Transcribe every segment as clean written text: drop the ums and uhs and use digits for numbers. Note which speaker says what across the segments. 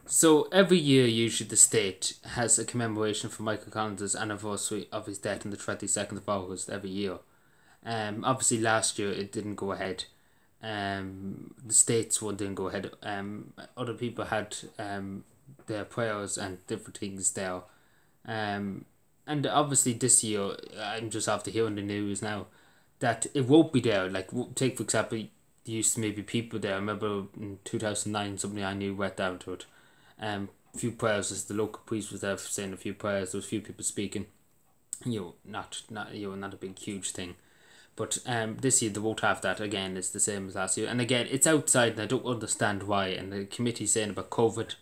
Speaker 1: So every year, usually the state has a commemoration for Michael Collins' anniversary of his death on the 22nd of August every year. Obviously last year it didn't go ahead. The states one didn't go ahead. Other people had their prayers and different things there. Um, and obviously this year, I'm just after hearing the news now that it won't be there. Like, take for example, there used to maybe people there. I remember in 2009, somebody I knew went down to it. A few prayers, as the local priest was there saying a few prayers. There was a few people speaking. Not a big huge thing. But this year they won't have that again. It's the same as last year, and again it's outside, and I don't understand why. And the committee saying about COVID,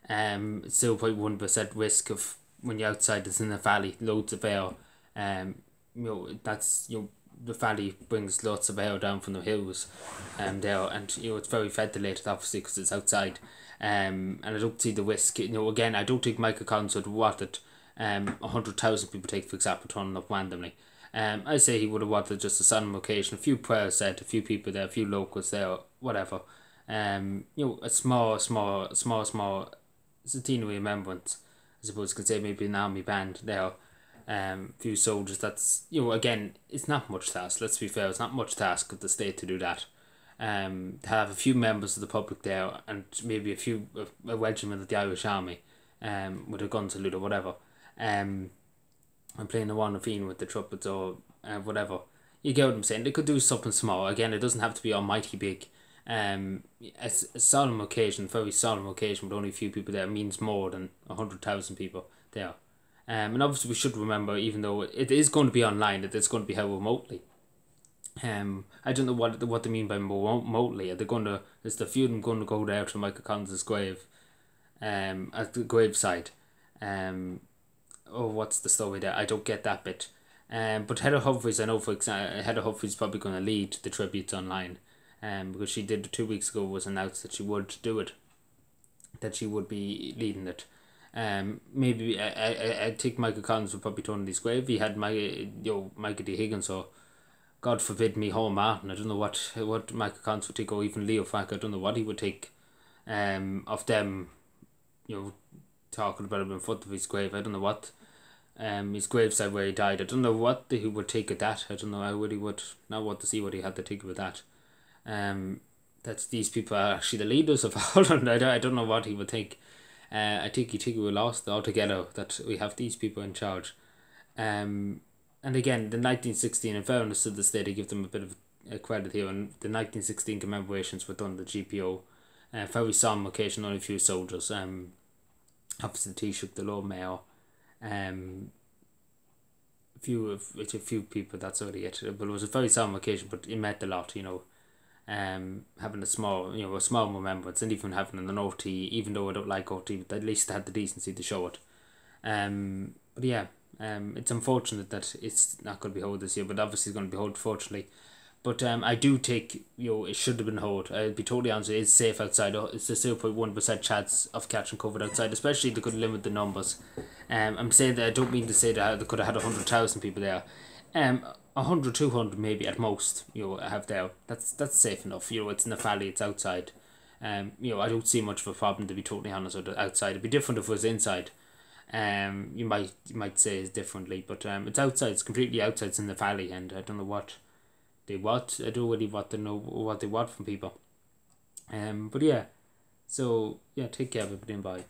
Speaker 1: it's still probably 1% risk of when you're outside. It's in the valley, loads of air. That's the valley brings lots of air down from the hills, there, and it's very ventilated obviously because it's outside. And I don't see the risk. Again, I don't think Michael Collins would want it. 100,000 people take, for example, turning up randomly. I say he would have wanted just a solemn occasion, a few prayers said, a few people there, a few locals there, whatever. A small centenary remembrance. I suppose you could say maybe an army band there. Few soldiers. That's again, it's not much to ask. Let's be fair, it's not much to ask of the state to do that. To have a few members of the public there and maybe a regiment of the Irish Army, with a gun salute or whatever. And playing the one of Fiend with the trumpets or whatever. You get what I'm saying? They could do something small. Again, it doesn't have to be almighty big. A solemn occasion, very solemn occasion with only a few people there means more than 100,000 people there. And obviously we should remember, even though it is going to be online, that it's going to be held remotely. I don't know what they mean by remotely. Are they going to? Is the few of them going to go there to Michael Collins' grave? At the graveside. What's the story there? I don't get that bit. But Heather Humphreys, I know for example, Heather Humphreys is probably going to lead the tributes online. Because she did 2 weeks ago, was announced that she would do it, that she would be leading it. Maybe I think Michael Collins would probably turn his grave. He had Michael D. Higgins, or God forbid me, Home Martin. I don't know what Michael Collins would take, or even Leo Frank. I don't know what he would take. Of them, talking about him in front of his grave. I don't know what. His graveside where he died. I don't know what he would take of that. I don't know how he would. Not want to see what he had to think of that. That these people are actually the leaders of Ireland. I don't know what he would think. I think he would lost altogether that we have these people in charge. And again, the 1916, in fairness to the state, I give them a bit of credit here. And the 1916 commemorations were done at the GPO. Very solemn occasion, only a few soldiers. Obviously the Taoiseach, the Lord Mayor. A few people. That's already it. But it was a very solemn occasion. But it meant a lot, having a small remembrance, and even having an OT, even though I don't like OT, but at least I had the decency to show it. But yeah, it's unfortunate that it's not going to be held this year, but obviously it's going to be held, fortunately. But I do think it should have been held. I'll be totally honest, it's safe outside. It's a 0.1% chance of catching COVID outside, especially they could limit the numbers. I'm saying that, I don't mean to say that they could have had 100,000 people there. 100, 200 maybe at most, have there. That's safe enough. It's in the valley, it's outside. I don't see much of a problem, to be totally honest, with it outside. It'd be different if it was inside. You might say it's differently, but it's outside, it's completely outside, it's in the valley, and I don't know what they want. I don't really want to know what they want from people. But yeah. So yeah, take care everybody and bye.